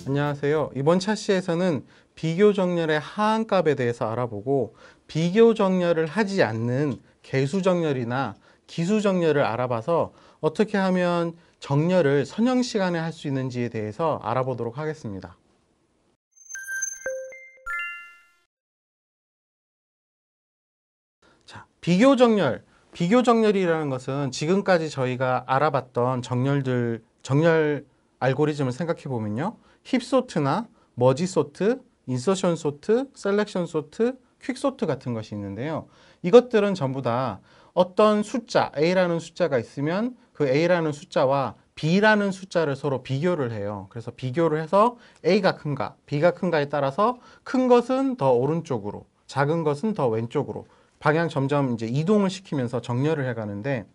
안녕하세요. 이번 차시에서는 비교정렬의 하한값에 대해서 알아보고 비교정렬을 하지 않는 개수정렬이나 기수정렬을 알아봐서 어떻게 하면 정렬을 선형시간에 할 수 있는지에 대해서 알아보도록 하겠습니다. 자, 비교정렬이라는 것은 지금까지 저희가 알아봤던 정렬 알고리즘을 생각해 보면요. 힙소트나 머지소트, 인서션 소트, 셀렉션 소트, 퀵소트 같은 것이 있는데요. 이것들은 전부 다 어떤 숫자, A라는 숫자가 있으면 그 A라는 숫자와 B라는 숫자를 서로 비교를 해요. 그래서 비교를 해서 A가 큰가, B가 큰가에 따라서 큰 것은 더 오른쪽으로, 작은 것은 더 왼쪽으로 방향 점점 이제 이동을 시키면서 정렬을 해가는데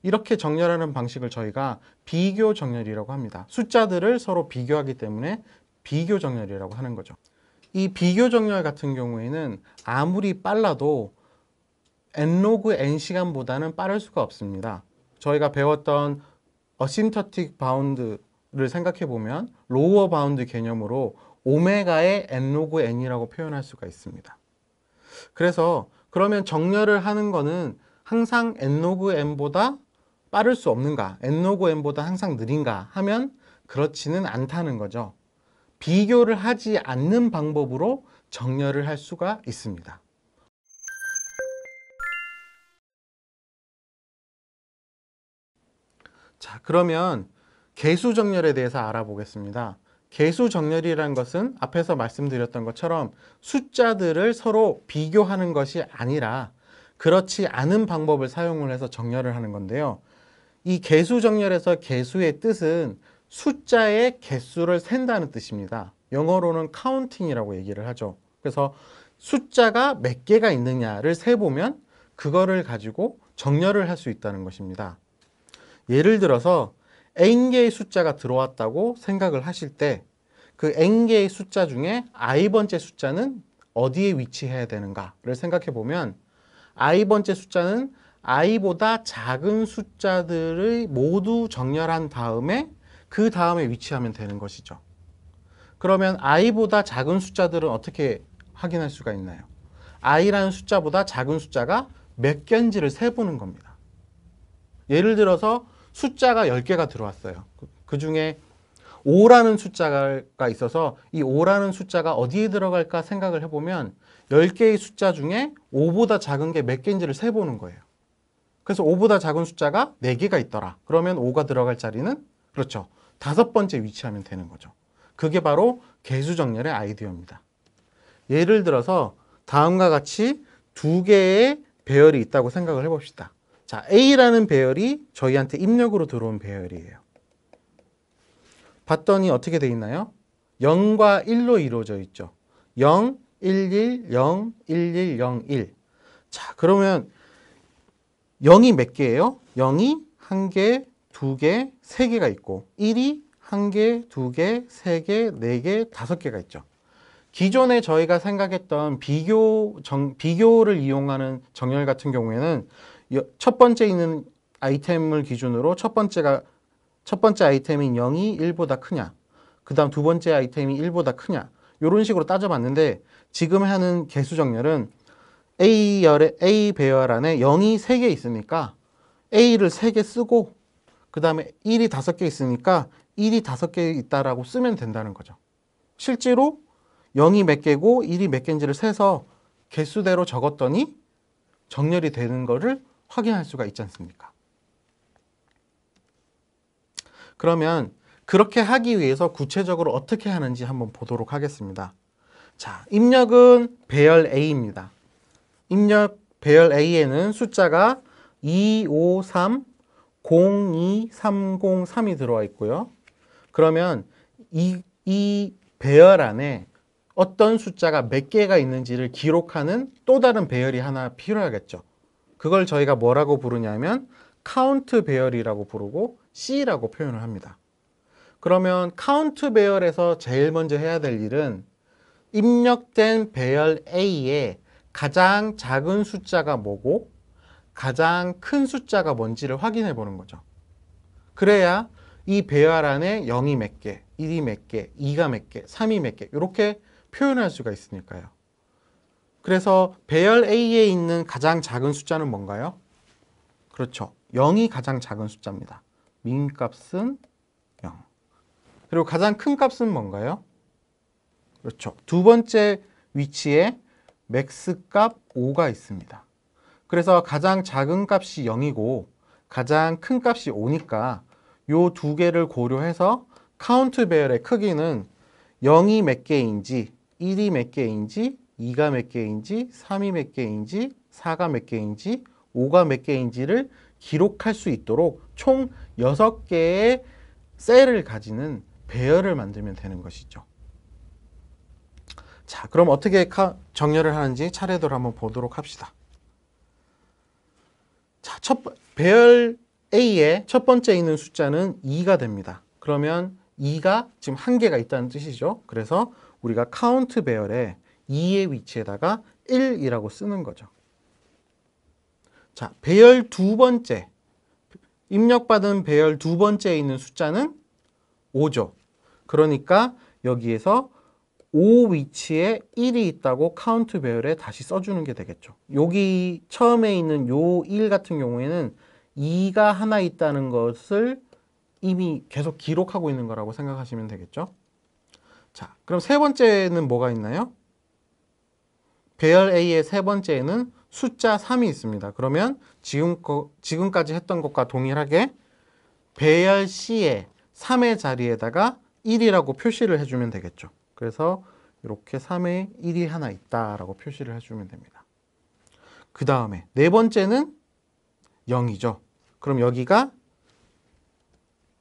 이렇게 정렬하는 방식을 저희가 비교 정렬이라고 합니다. 숫자들을 서로 비교하기 때문에 비교 정렬이라고 하는 거죠. 이 비교 정렬 같은 경우에는 아무리 빨라도 n로그 n시간보다는 빠를 수가 없습니다. 저희가 배웠던 어심터틱 바운드를 생각해 보면 로어 바운드 개념으로 오메가의 n로그 n이라고 표현할 수가 있습니다. 그래서 그러면 정렬을 하는 거는 항상 n로그 n보다 빠를 수 없는가? n로그 n보다 항상 느린가? 하면 그렇지는 않다는 거죠. 비교를 하지 않는 방법으로 정렬을 할 수가 있습니다. 자, 그러면 개수 정렬에 대해서 알아보겠습니다. 개수 정렬이라는 것은 앞에서 말씀드렸던 것처럼 숫자들을 서로 비교하는 것이 아니라 그렇지 않은 방법을 사용을 해서 정렬을 하는 건데요. 이 개수 정렬에서 개수의 뜻은 숫자의 개수를 센다는 뜻입니다. 영어로는 counting이라고 얘기를 하죠. 그래서 숫자가 몇 개가 있느냐를 세보면 그거를 가지고 정렬을 할 수 있다는 것입니다. 예를 들어서 n개의 숫자가 들어왔다고 생각을 하실 때 그 n개의 숫자 중에 i번째 숫자는 어디에 위치해야 되는가를 생각해 보면 i번째 숫자는 i보다 작은 숫자들을 모두 정렬한 다음에 그 다음에 위치하면 되는 것이죠. 그러면 i보다 작은 숫자들은 어떻게 확인할 수가 있나요? i라는 숫자보다 작은 숫자가 몇 개인지를 세보는 겁니다. 예를 들어서 숫자가 10개가 들어왔어요. 그 중에 5라는 숫자가 있어서 이 5라는 숫자가 어디에 들어갈까 생각을 해보면 10개의 숫자 중에 5보다 작은 게 몇 개인지를 세보는 거예요. 그래서 5보다 작은 숫자가 4개가 있더라. 그러면 5가 들어갈 자리는 그렇죠. 5번째 위치하면 되는 거죠. 그게 바로 개수정렬의 아이디어입니다. 예를 들어서 다음과 같이 2개의 배열이 있다고 생각을 해봅시다. 자, A라는 배열이 저희한테 입력으로 들어온 배열이에요. 봤더니 어떻게 돼 있나요? 0과 1로 이루어져 있죠. 0, 1, 1, 0, 1, 1, 0, 1. 자, 그러면 0이 몇 개예요? 0이 1개, 2개, 3개가 있고 1이 1개, 2개, 3개, 4개, 5개가 있죠. 기존에 저희가 생각했던 비교를 이용하는 정렬 같은 경우에는 첫 번째 있는 아이템을 기준으로 첫 번째 아이템인 0이 1보다 크냐, 그 다음 두 번째 아이템이 1보다 크냐, 이런 식으로 따져봤는데 지금 하는 개수 정렬은 A 배열 안에 0이 3개 있으니까 A를 3개 쓰고 그 다음에 1이 5개 있으니까 1이 5개 있다라고 쓰면 된다는 거죠. 실제로 0이 몇 개고 1이 몇 개인지를 세서 개수대로 적었더니 정렬이 되는 거를 확인할 수가 있지 않습니까? 그러면 그렇게 하기 위해서 구체적으로 어떻게 하는지 한번 보도록 하겠습니다. 자, 입력은 배열 A입니다. 입력 배열 A에는 숫자가 2, 5, 3, 0, 2, 3, 0, 3이 들어와 있고요. 그러면 이 배열 안에 어떤 숫자가 몇 개가 있는지를 기록하는 또 다른 배열이 하나 필요하겠죠. 그걸 저희가 뭐라고 부르냐면 카운트 배열이라고 부르고 C라고 표현을 합니다. 그러면 카운트 배열에서 제일 먼저 해야 될 일은 입력된 배열 A의 가장 작은 숫자가 뭐고 가장 큰 숫자가 뭔지를 확인해 보는 거죠. 그래야 이 배열 안에 0이 몇 개, 1이 몇 개, 2가 몇 개, 3이 몇 개 이렇게 표현할 수가 있으니까요. 그래서 배열 A에 있는 가장 작은 숫자는 뭔가요? 그렇죠. 0이 가장 작은 숫자입니다. 민 값은 0. 그리고 가장 큰 값은 뭔가요? 그렇죠. 두 번째 위치에 맥스 값 5가 있습니다. 그래서 가장 작은 값이 0이고 가장 큰 값이 5니까 요 두 개를 고려해서 카운트 배열의 크기는 0이 몇 개인지 1이 몇 개인지 2가 몇 개인지 3이 몇 개인지 4가 몇 개인지 5가 몇 개인지를 기록할 수 있도록 총 6개의 셀을 가지는 배열을 만들면 되는 것이죠. 자, 그럼 어떻게 정렬을 하는지 차례대로 한번 보도록 합시다. 자, 배열 A의 첫 번째 있는 숫자는 2가 됩니다. 그러면 2가 지금 한 개가 있다는 뜻이죠. 그래서 우리가 카운트 배열에 2의 위치에다가 1이라고 쓰는 거죠. 자, 배열 두 번째, 입력받은 배열 두 번째에 있는 숫자는 5죠. 그러니까 여기에서 5 위치에 1이 있다고 카운트 배열에 다시 써주는 게 되겠죠. 여기 처음에 있는 요 1 같은 경우에는 2가 하나 있다는 것을 이미 계속 기록하고 있는 거라고 생각하시면 되겠죠. 자, 그럼 세 번째는 뭐가 있나요? 배열 A의 세 번째에는 숫자 3이 있습니다. 그러면 지금까지 했던 것과 동일하게 배열 C의 3의 자리에다가 1이라고 표시를 해주면 되겠죠. 그래서 이렇게 3에 1이 하나 있다라고 표시를 해주면 됩니다. 그 다음에 네 번째는 0이죠. 그럼 여기가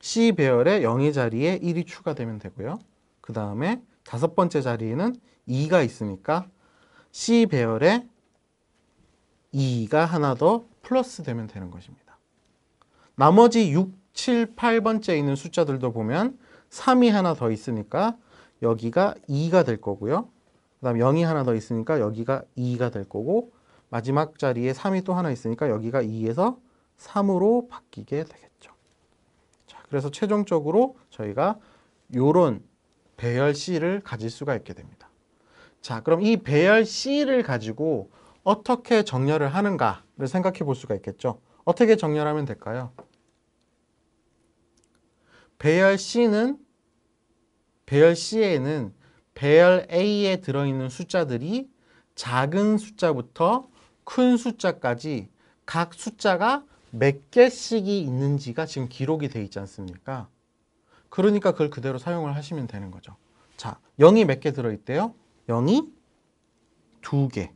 C 배열의 0의 자리에 1이 추가되면 되고요. 그 다음에 다섯 번째 자리에는 2가 있으니까 C 배열에 2가 하나 더 플러스 되면 되는 것입니다. 나머지 6, 7, 8번째 있는 숫자들도 보면 3이 하나 더 있으니까 여기가 2가 될 거고요. 그 다음 0이 하나 더 있으니까 여기가 2가 될 거고 마지막 자리에 3이 또 하나 있으니까 여기가 2에서 3으로 바뀌게 되겠죠. 자, 그래서 최종적으로 저희가 요런 배열 C를 가질 수가 있게 됩니다. 자, 그럼 이 배열 C를 가지고 어떻게 정렬을 하는가를 생각해 볼 수가 있겠죠. 어떻게 정렬하면 될까요? 배열 C에는 배열 A에 들어있는 숫자들이 작은 숫자부터 큰 숫자까지 각 숫자가 몇 개씩이 있는지가 지금 기록이 되어 있지 않습니까? 그러니까 그걸 그대로 사용을 하시면 되는 거죠. 자, 0이 몇 개 들어있대요? 0이 2개.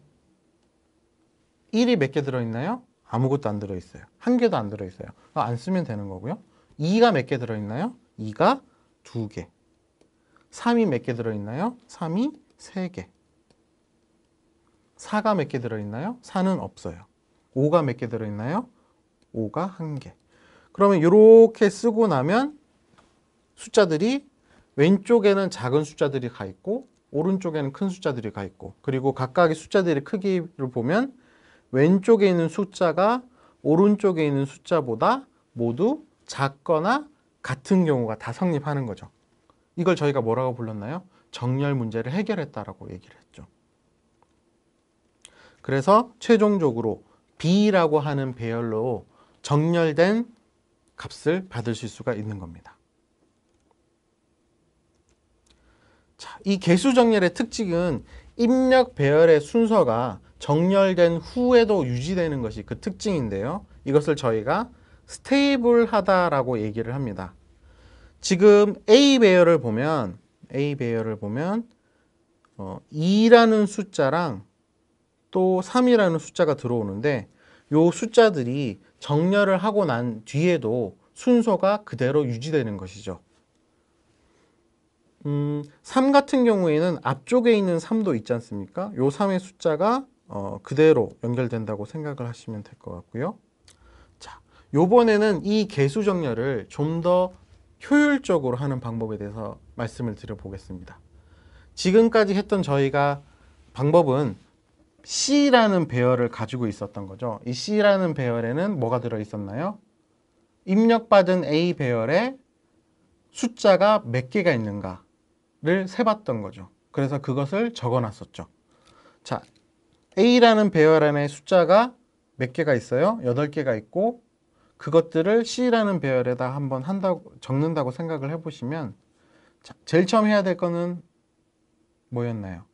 1이 몇 개 들어있나요? 아무것도 안 들어있어요. 한 개도 안 들어있어요. 안 쓰면 되는 거고요. 2가 몇 개 들어있나요? 2가 2개. 3이 몇 개 들어있나요? 3이 3개. 4가 몇 개 들어있나요? 4는 없어요. 5가 몇 개 들어있나요? 5가 1개. 그러면 이렇게 쓰고 나면 숫자들이 왼쪽에는 작은 숫자들이 가 있고 오른쪽에는 큰 숫자들이 가 있고 그리고 각각의 숫자들의 크기를 보면 왼쪽에 있는 숫자가 오른쪽에 있는 숫자보다 모두 작거나 같은 경우가 다 성립하는 거죠. 이걸 저희가 뭐라고 불렀나요? 정렬 문제를 해결했다라고 얘기를 했죠. 그래서 최종적으로 B라고 하는 배열로 정렬된 값을 받으실 수가 있는 겁니다. 자, 이 개수 정렬의 특징은 입력 배열의 순서가 정렬된 후에도 유지되는 것이 그 특징인데요. 이것을 저희가 스테이블하다라고 얘기를 합니다. 지금 A 배열을 보면 2라는 숫자랑 또 3이라는 숫자가 들어오는데 이 숫자들이 정렬을 하고 난 뒤에도 순서가 그대로 유지되는 것이죠. 3 같은 경우에는 앞쪽에 있는 3도 있지 않습니까? 이 3의 숫자가 그대로 연결된다고 생각을 하시면 될 것 같고요. 자, 요번에는 이 개수 정렬을 좀 더 효율적으로 하는 방법에 대해서 말씀을 드려보겠습니다. 지금까지 했던 저희가 방법은 C라는 배열을 가지고 있었던 거죠. 이 C라는 배열에는 뭐가 들어있었나요? 입력받은 A 배열에 숫자가 몇 개가 있는가를 세봤던 거죠. 그래서 그것을 적어놨었죠. 자, A라는 배열 안에 숫자가 몇 개가 있어요? 8개가 있고 그것들을 C라는 배열에다 한번 적는다고 생각을 해보시면 자, 제일 처음 해야 될 거는 뭐였나요?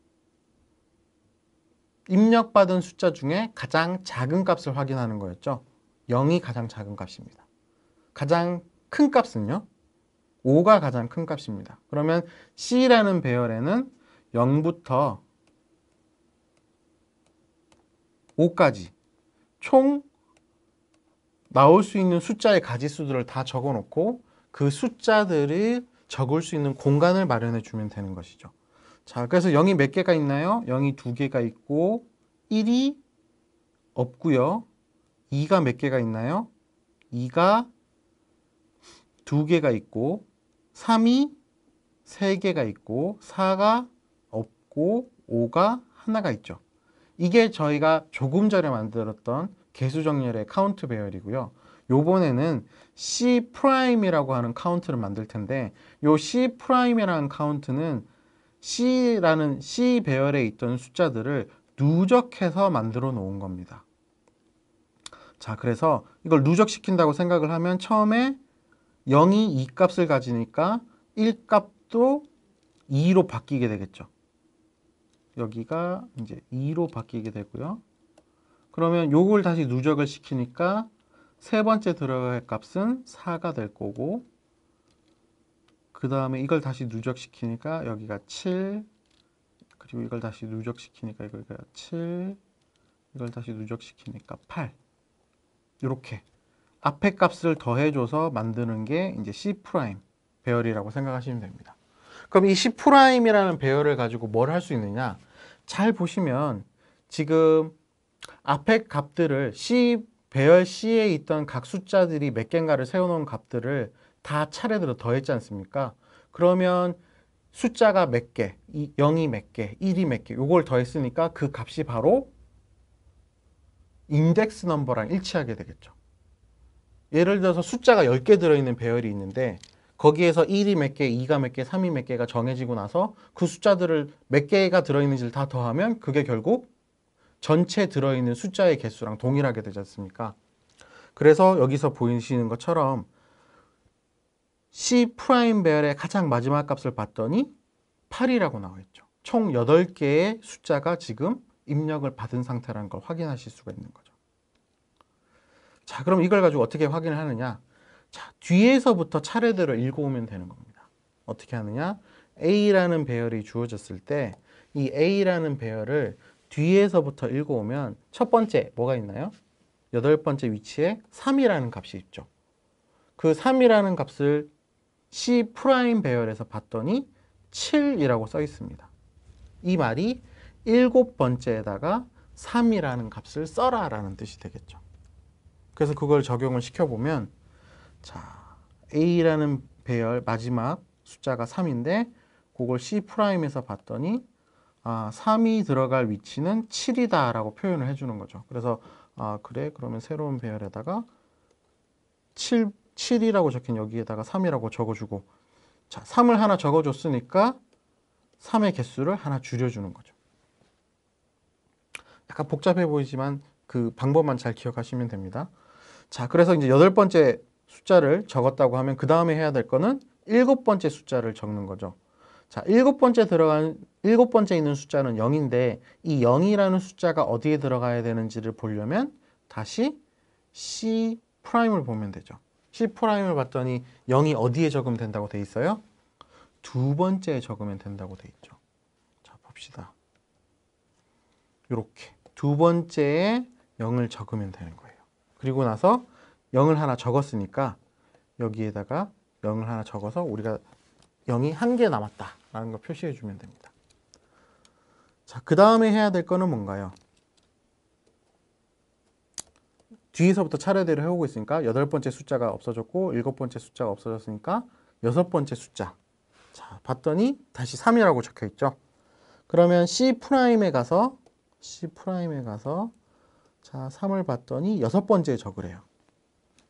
입력받은 숫자 중에 가장 작은 값을 확인하는 거였죠. 0이 가장 작은 값입니다. 가장 큰 값은요? 5가 가장 큰 값입니다. 그러면 C라는 배열에는 0부터 5까지 총 나올 수 있는 숫자의 가지수들을 다 적어 놓고 그 숫자들이 적을 수 있는 공간을 마련해 주면 되는 것이죠. 자, 그래서 0이 몇 개가 있나요? 0이 2개가 있고 1이 없고요. 2가 몇 개가 있나요? 2가 2개가 있고 3이 3개가 있고 4가 없고 5가 하나가 있죠. 이게 저희가 조금 전에 만들었던 개수정렬의 카운트 배열이고요. 요번에는 C'이라고 하는 카운트를 만들 텐데 요 C'이라는 카운트는 C라는 C 배열에 있던 숫자들을 누적해서 만들어 놓은 겁니다. 자, 그래서 이걸 누적시킨다고 생각을 하면 처음에 0이 2 값을 가지니까 1 값도 2로 바뀌게 되겠죠. 여기가 이제 2로 바뀌게 되고요. 그러면 요걸 다시 누적을 시키니까 세 번째 들어갈 값은 4가 될 거고 그 다음에 이걸 다시 누적시키니까 여기가 7 그리고 이걸 다시 누적시키니까 여기가 7 이걸 다시 누적시키니까 8 이렇게 앞에 값을 더해줘서 만드는 게 이제 C' 배열이라고 생각하시면 됩니다. 그럼 이 C'이라는 배열을 가지고 뭘 할 수 있느냐? 잘 보시면 지금 앞에 값들을 배열 C에 있던 각 숫자들이 몇 개인가를 세워놓은 값들을 다 차례대로 더했지 않습니까? 그러면 숫자가 몇 개, 0이 몇 개, 1이 몇 개, 요걸 더했으니까 그 값이 바로 인덱스 넘버랑 일치하게 되겠죠. 예를 들어서 숫자가 10개 들어있는 배열이 있는데 거기에서 1이 몇 개, 2가 몇 개, 3이 몇 개가 정해지고 나서 그 숫자들을 몇 개가 들어있는지를 다 더하면 그게 결국 전체 들어있는 숫자의 개수랑 동일하게 되지 않습니까? 그래서 여기서 보이시는 것처럼 C' 배열의 가장 마지막 값을 봤더니 8이라고 나와 있죠. 총 8개의 숫자가 지금 입력을 받은 상태라는 걸 확인하실 수가 있는 거죠. 자, 그럼 이걸 가지고 어떻게 확인을 하느냐? 자, 뒤에서부터 차례대로 읽어오면 되는 겁니다. 어떻게 하느냐? A라는 배열이 주어졌을 때 이 A라는 배열을 뒤에서부터 읽어오면 첫 번째 뭐가 있나요? 8번째 위치에 3이라는 값이 있죠. 그 3이라는 값을 C' 배열에서 봤더니 7이라고 써 있습니다. 이 말이 7번째에다가 3이라는 값을 써라 라는 뜻이 되겠죠. 그래서 그걸 적용을 시켜보면 자, A라는 배열 마지막 숫자가 3인데 그걸 C'에서 봤더니 3이 들어갈 위치는 7이다 라고 표현을 해주는 거죠. 그래서 그래 그러면 새로운 배열에다가 7이라고 적힌 여기에다가 3이라고 적어주고 자, 3을 하나 적어줬으니까 3의 개수를 하나 줄여주는 거죠. 약간 복잡해 보이지만 그 방법만 잘 기억하시면 됩니다. 자, 그래서 이제 8번째 숫자를 적었다고 하면 그 다음에 해야 될 거는 7번째 숫자를 적는 거죠. 자, 7번째 있는 숫자는 0인데 이 0이라는 숫자가 어디에 들어가야 되는지를 보려면 다시 C'을 보면 되죠. C'을 봤더니 0이 어디에 적으면 된다고 돼 있어요? 두 번째에 적으면 된다고 돼 있죠. 자, 봅시다. 이렇게 두 번째에 0을 적으면 되는 거예요. 그리고 나서 0을 하나 적었으니까 여기에다가 0을 하나 적어서 우리가 0이 한 개 남았다라는 걸 표시해 주면 됩니다. 자, 그 다음에 해야 될 거는 뭔가요? 뒤에서부터 차례대로 해오고 있으니까 8번째 숫자가 없어졌고 7번째 숫자가 없어졌으니까 여섯 번째 숫자. 자, 봤더니 다시 3이라고 적혀 있죠. 그러면 C'에 가서 자, 3을 봤더니 여섯 번째에 적으래요.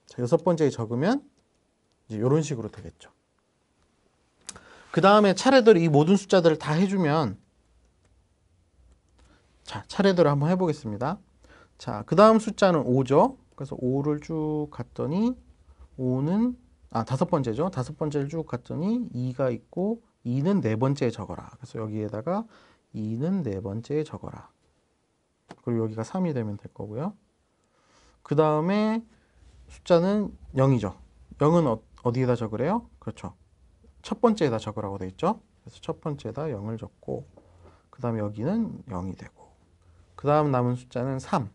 자, 여섯 번째에 적으면 이제 이런 식으로 되겠죠. 그 다음에 차례대로 이 모든 숫자들을 다 해주면, 자, 차례대로 한번 해보겠습니다. 자, 그 다음 숫자는 5죠. 그래서 5를 쭉 갔더니 5는 다섯 번째죠. 다섯 번째를 쭉 갔더니 2가 있고 2는 네 번째에 적어라. 그래서 여기에다가 2는 네 번째에 적어라. 그리고 여기가 3이 되면 될 거고요. 그 다음에 숫자는 0이죠. 0은 어디에다 적으래요? 그렇죠. 첫 번째에다 적으라고 돼 있죠. 그래서 첫 번째에다 0을 적고, 그 다음에 여기는 0이 되고, 그 다음 남은 숫자는 3.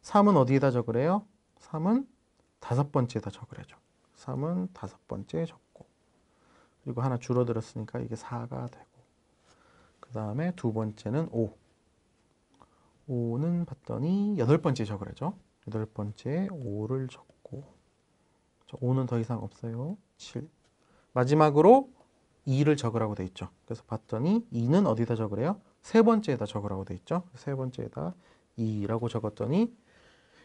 3은 어디에다 적으래요? 3은 다섯 번째에다 적으래죠. 3은 다섯 번째에 적고, 그리고 하나 줄어들었으니까 이게 4가 되고, 그 다음에 두 번째는 5. 5는 봤더니 여덟 번째에 적으래죠. 여덟 번째에 5를 적고, 5는 더 이상 없어요. 7. 마지막으로 2를 적으라고 돼 있죠. 그래서 봤더니 2는 어디다 적으래요? 세 번째에다 적으라고 돼 있죠. 세 번째에다 2라고 적었더니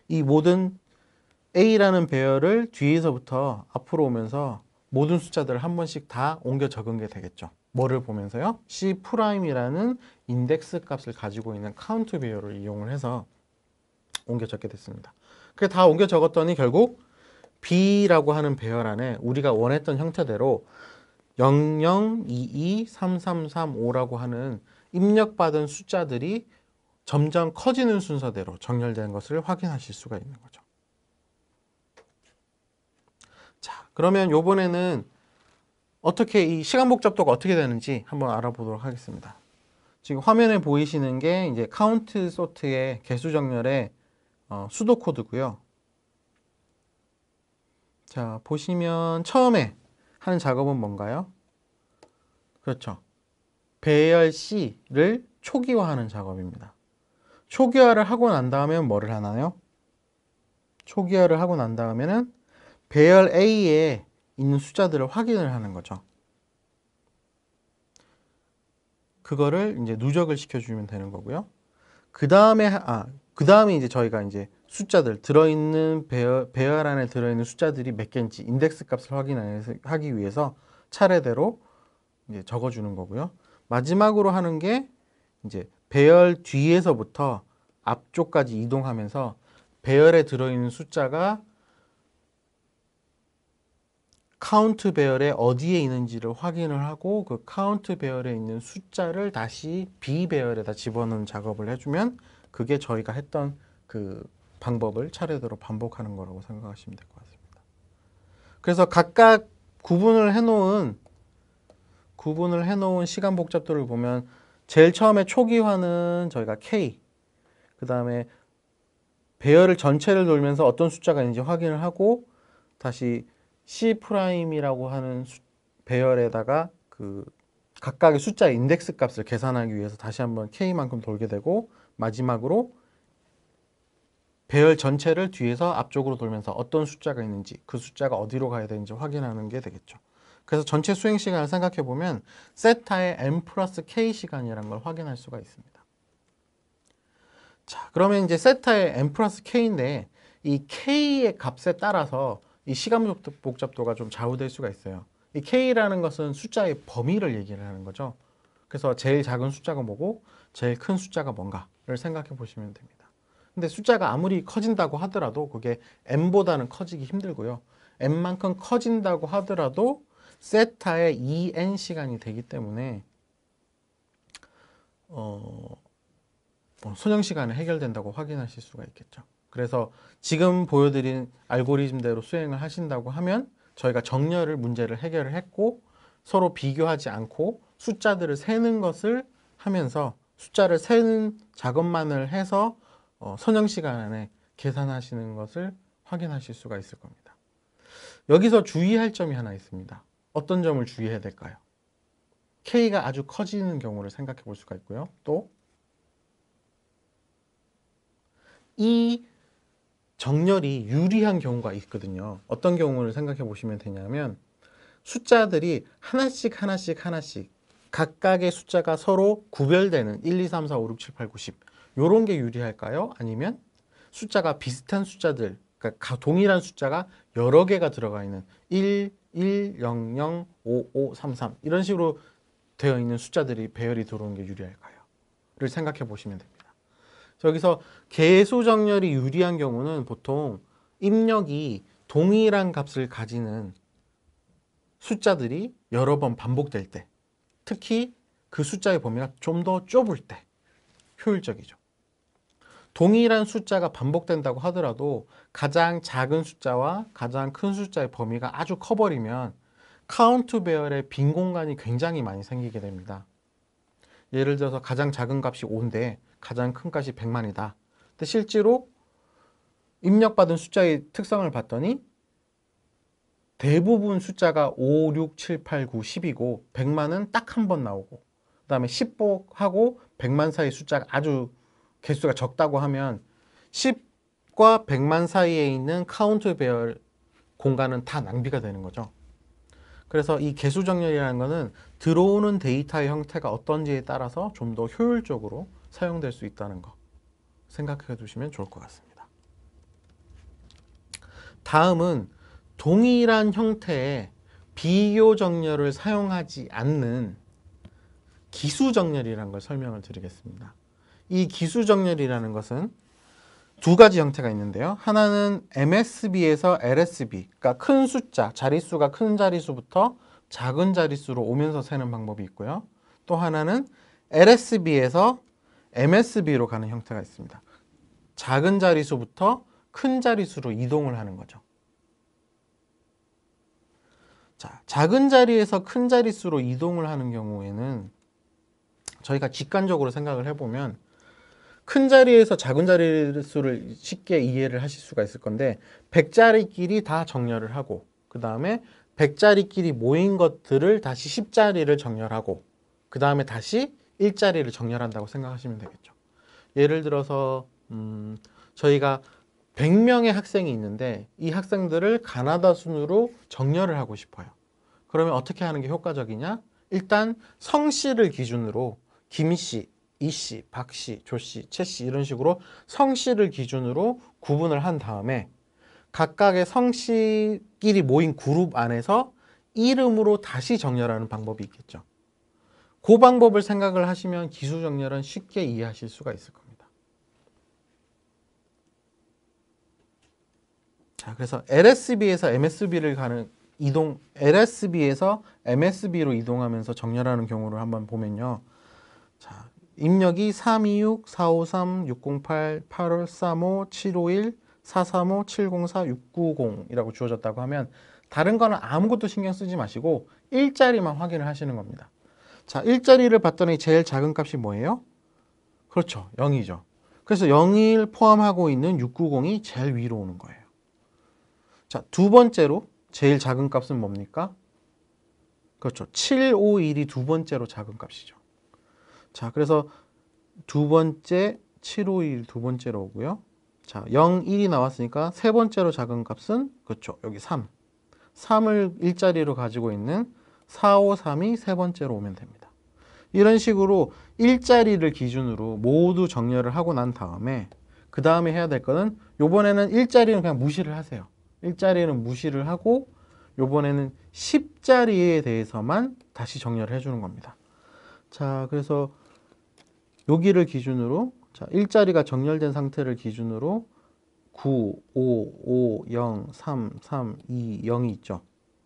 이 모든 A라는 배열을 뒤에서부터 앞으로 오면서 모든 숫자들을 한 번씩 다 옮겨 적은 게 되겠죠. 뭐를 보면서요? C'이라는 인덱스 값을 가지고 있는 카운트 배열을 이용을 해서 옮겨 적게 됐습니다. 그게 다 옮겨 적었더니 결국 B라고 하는 배열 안에 우리가 원했던 형태대로 00, 22, 33, 35라고 하는 입력받은 숫자들이 점점 커지는 순서대로 정렬된 것을 확인하실 수가 있는 거죠. 자, 그러면 이번에는 어떻게 이 시간 복잡도가 어떻게 되는지 한번 알아보도록 하겠습니다. 지금 화면에 보이시는 게 이제 카운트 소트의 개수 정렬의 수도 코드고요. 자, 보시면 처음에 하는 작업은 뭔가요? 그렇죠. 배열 C를 초기화하는 작업입니다. 초기화를 하고 난 다음에 뭐를 하나요? 초기화를 하고 난 다음에는 배열 A에 있는 숫자들을 확인을 하는 거죠. 그거를 이제 누적을 시켜주면 되는 거고요. 그 다음에 이제 저희가 이제 숫자들 들어있는 배열 안에 들어있는 숫자들이 몇 개인지 인덱스 값을 확인하기 위해서 차례대로 이제 적어주는 거고요. 마지막으로 하는 게 이제 배열 뒤에서부터 앞쪽까지 이동하면서 배열에 들어있는 숫자가 카운트 배열에 어디에 있는지를 확인을 하고 그 카운트 배열에 있는 숫자를 다시 B 배열에다 집어넣는 작업을 해주면 그게 저희가 했던 그 방법을 차례대로 반복하는 거라고 생각하시면 될 것 같습니다. 그래서 각각 구분을 해놓은 시간 복잡도를 보면 제일 처음에 초기화는 저희가 K, 그 다음에 배열을 전체를 돌면서 어떤 숫자가 있는지 확인을 하고 다시 C'이라고 하는 배열에다가 그 각각의 숫자 인덱스 값을 계산하기 위해서 다시 한번 K만큼 돌게 되고 마지막으로 배열 전체를 뒤에서 앞쪽으로 돌면서 어떤 숫자가 있는지 그 숫자가 어디로 가야 되는지 확인하는 게 되겠죠. 그래서 전체 수행 시간을 생각해 보면 세타의 n 플러스 k 시간이라는 걸 확인할 수가 있습니다. 자, 그러면 이제 세타의 n 플러스 k인데 이 k의 값에 따라서 이 시간 복잡도가 좀 좌우될 수가 있어요. 이 k라는 것은 숫자의 범위를 얘기를 하는 거죠. 그래서 제일 작은 숫자가 뭐고 제일 큰 숫자가 뭔가를 생각해 보시면 됩니다. 근데 숫자가 아무리 커진다고 하더라도 그게 n보다는 커지기 힘들고요. n만큼 커진다고 하더라도 세타의 2n 시간이 되기 때문에 소형 시간에 해결된다고 확인하실 수가 있겠죠. 그래서 지금 보여드린 알고리즘대로 수행을 하신다고 하면 저희가 정렬을 문제를 해결을 했고 서로 비교하지 않고 숫자들을 세는 것을 하면서 숫자를 세는 작업만을 해서 선형 시간 안에 계산하시는 것을 확인하실 수가 있을 겁니다. 여기서 주의할 점이 하나 있습니다. 어떤 점을 주의해야 될까요? K가 아주 커지는 경우를 생각해 볼 수가 있고요. 또 이 정렬이 유리한 경우가 있거든요. 어떤 경우를 생각해 보시면 되냐면 숫자들이 하나씩 각각의 숫자가 서로 구별되는 1, 2, 3, 4, 5, 6, 7, 8, 9, 10 요런 게 유리할까요? 아니면 숫자가 비슷한 숫자들, 그러니까 동일한 숫자가 여러 개가 들어가 있는 1, 1, 0, 0, 5, 5, 3, 3 이런 식으로 되어 있는 숫자들이 배열이 들어오는 게 유리할까요? 를 생각해 보시면 됩니다. 여기서 개수정렬이 유리한 경우는 보통 입력이 동일한 값을 가지는 숫자들이 여러 번 반복될 때, 특히 그 숫자의 범위가 좀 더 좁을 때 효율적이죠. 동일한 숫자가 반복된다고 하더라도 가장 작은 숫자와 가장 큰 숫자의 범위가 아주 커버리면 카운트 배열에 빈 공간이 굉장히 많이 생기게 됩니다. 예를 들어서 가장 작은 값이 5인데 가장 큰 값이 100만이다. 근데 실제로 입력받은 숫자의 특성을 봤더니 대부분 숫자가 5, 6, 7, 8, 9, 10이고 100만은 딱 한 번 나오고 그 다음에 10하고 100만 사이 숫자가 아주 개수가 적다고 하면 10과 100만 사이에 있는 카운트 배열 공간은 다 낭비가 되는 거죠. 그래서 이 개수 정렬이라는 것은 들어오는 데이터의 형태가 어떤지에 따라서 좀 더 효율적으로 사용될 수 있다는 거 생각해 두시면 좋을 것 같습니다. 다음은 동일한 형태의 비교 정렬을 사용하지 않는 기수 정렬이라는 걸 설명을 드리겠습니다. 이 기수 정렬이라는 것은 두 가지 형태가 있는데요. 하나는 MSB에서 LSB, 그러니까 큰 숫자, 자릿수가 큰 자릿수부터 작은 자릿수로 오면서 세는 방법이 있고요. 또 하나는 LSB에서 MSB로 가는 형태가 있습니다. 작은 자릿수부터 큰 자릿수로 이동을 하는 거죠. 자, 작은 자리에서 큰 자릿수로 이동을 하는 경우에는 저희가 직관적으로 생각을 해보면 큰 자리에서 작은 자릿수를 쉽게 이해를 하실 수가 있을 건데 100자리끼리 다 정렬을 하고 그 다음에 100자리끼리 모인 것들을 다시 10자리를 정렬하고 그 다음에 다시 1자리를 정렬한다고 생각하시면 되겠죠. 예를 들어서 저희가 100명의 학생이 있는데 이 학생들을 가나다 순으로 정렬을 하고 싶어요. 그러면 어떻게 하는 게 효과적이냐? 일단 성씨를 기준으로 김씨, 이씨, 박씨, 조씨, 최씨 이런 식으로 성씨를 기준으로 구분을 한 다음에 각각의 성씨끼리 모인 그룹 안에서 이름으로 다시 정렬하는 방법이 있겠죠. 그 방법을 생각을 하시면 기수 정렬은 쉽게 이해하실 수가 있을 겁니다. 자, 그래서 LSB에서 MSB를 가는 LSB에서 MSB로 이동하면서 정렬하는 경우를 한번 보면요. 자, 입력이 326, 453, 608, 8535, 751, 435, 704, 690이라고 주어졌다고 하면 다른 거는 아무것도 신경 쓰지 마시고 일자리만 확인을 하시는 겁니다. 자, 일자리를 봤더니 제일 작은 값이 뭐예요? 그렇죠. 0이죠. 그래서 0을 포함하고 있는 690이 제일 위로 오는 거예요. 자, 두 번째로 제일 작은 값은 뭡니까? 그렇죠. 751이 두 번째로 작은 값이죠. 자, 그래서 두 번째 751 두 번째로 오고요. 자, 0, 1이 나왔으니까 세 번째로 작은 값은 그렇죠. 여기 3. 3을 일자리로 가지고 있는 453이 세 번째로 오면 됩니다. 이런 식으로 일자리를 기준으로 모두 정렬을 하고 난 다음에 그 다음에 해야 될 거는 요번에는 일자리는 그냥 무시를 하세요. 일자리는 무시를 하고 요번에는 10자리에 대해서만 다시 정렬을 해주는 겁니다. 자, 그래서 여기를 기준으로 자, 일자리가 정렬된 상태를 기준으로 9, 5, 5, 0, 3, 3, 2, 0이 있죠.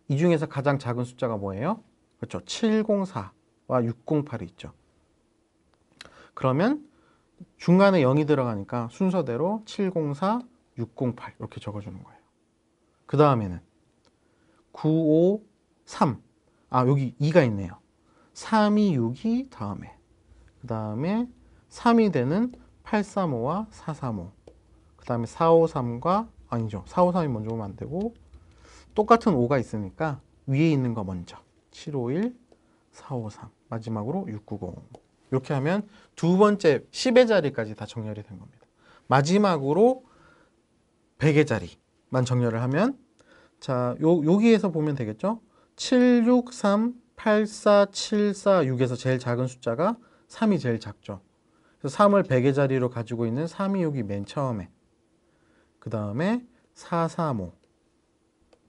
이 중에서 가장 작은 숫자가 뭐예요? 그렇죠. 704와 608이 있죠. 그러면 중간에 0이 들어가니까 순서대로 704, 608 이렇게 적어주는 거예요. 그 다음에는 953 여기 2가 있네요. 3이 6이 다음에 그 다음에 3이 되는 835와 435 그 다음에 453과 아니죠. 453이 먼저 오면 안 되고 똑같은 5가 있으니까 위에 있는 거 먼저 751, 453 마지막으로 690 이렇게 하면 두 번째 10의 자리까지 다 정렬이 된 겁니다. 마지막으로 100의 자리만 정렬을 하면 자, 여기에서 보면 되겠죠? 763, 84, 74, 6에서 제일 작은 숫자가 3이 제일 작죠. 그래서 3을 100의 자리로 가지고 있는 326이 맨 처음에, 그 다음에 435,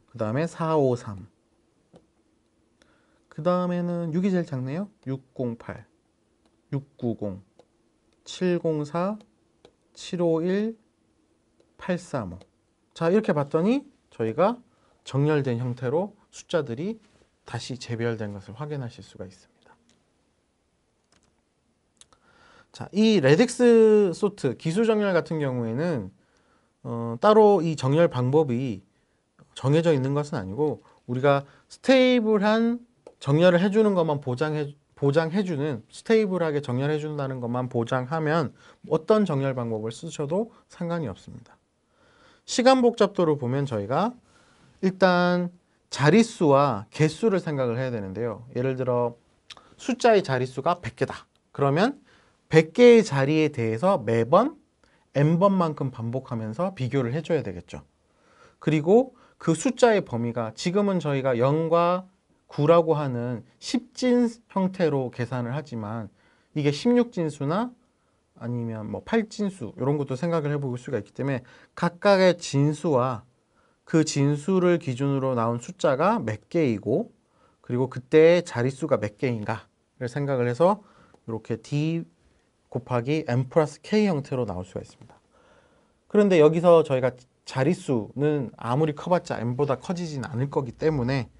그 다음에 453, 그 다음에는 6이 제일 작네요. 608, 690, 704, 751, 835. 자, 이렇게 봤더니 저희가 정렬된 형태로 숫자들이 다시 재별된 것을 확인하실 수가 있습니다. 자, 이 레덱스 소트 기수 정렬 같은 경우에는 따로 이 정렬 방법이 정해져 있는 것은 아니고 우리가 스테이블한 정렬을 해주는 것만 보장해주는 스테이블하게 정렬해준다는 것만 보장하면 어떤 정렬 방법을 쓰셔도 상관이 없습니다. 시간 복잡도를 보면 저희가 일단 자릿수와 개수를 생각을 해야 되는데요. 예를 들어 숫자의 자릿수가 100개다. 그러면 100개의 자리에 대해서 매번 n번만큼 반복하면서 비교를 해줘야 되겠죠. 그리고 그 숫자의 범위가 지금은 저희가 0과 9라고 하는 10진 형태로 계산을 하지만 이게 16진수나 아니면 뭐 8진수 이런 것도 생각을 해볼 수가 있기 때문에 각각의 진수와 그 진수를 기준으로 나온 숫자가 몇 개이고 그리고 그때의 자릿수가 몇 개인가를 생각을 해서 이렇게 D 곱하기 n 플러스 K 형태로 나올 수가 있습니다. 그런데 여기서 저희가 자릿수는 아무리 커봤자 n보다 커지진 않을 거기 때문에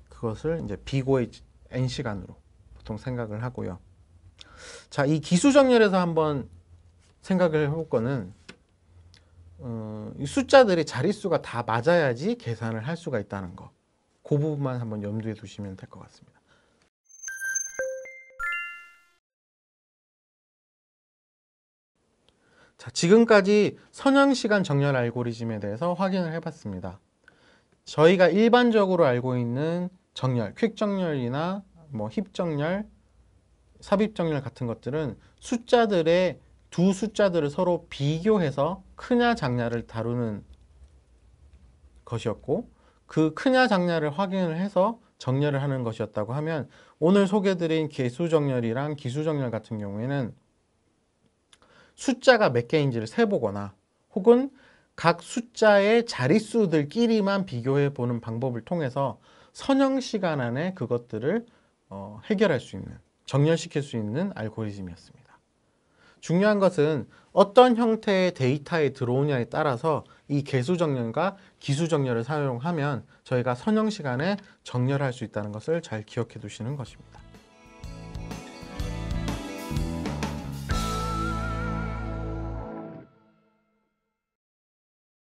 그것을 이제 비고의 n시간으로 보통 생각을 하고요. 자, 이 기수정렬에서 한번 생각을 해볼 거는 이 숫자들이 자릿수가 다 맞아야지 계산을 할 수가 있다는 거. 그 부분만 한번 염두에 두시면 될 것 같습니다. 자, 지금까지 선형시간 정렬 알고리즘에 대해서 확인을 해봤습니다. 저희가 일반적으로 알고 있는 정렬, 퀵 정렬이나 뭐 힙 정렬, 삽입 정렬 같은 것들은 숫자들의 두 숫자들을 서로 비교해서 크냐 작냐를 다루는 것이었고 그 크냐 작냐를 확인을 해서 정렬을 하는 것이었다고 하면 오늘 소개드린 개수 정렬이랑 기수 정렬 같은 경우에는 숫자가 몇 개인지를 세보거나 혹은 각 숫자의 자릿수들끼리만 비교해 보는 방법을 통해서 선형 시간 안에 그것들을 해결할 수 있는, 정렬시킬 수 있는 알고리즘이었습니다. 중요한 것은 어떤 형태의 데이터에 들어오냐에 따라서 이 개수 정렬과 기수 정렬을 사용하면 저희가 선형 시간에 정렬할 수 있다는 것을 잘 기억해 두시는 것입니다.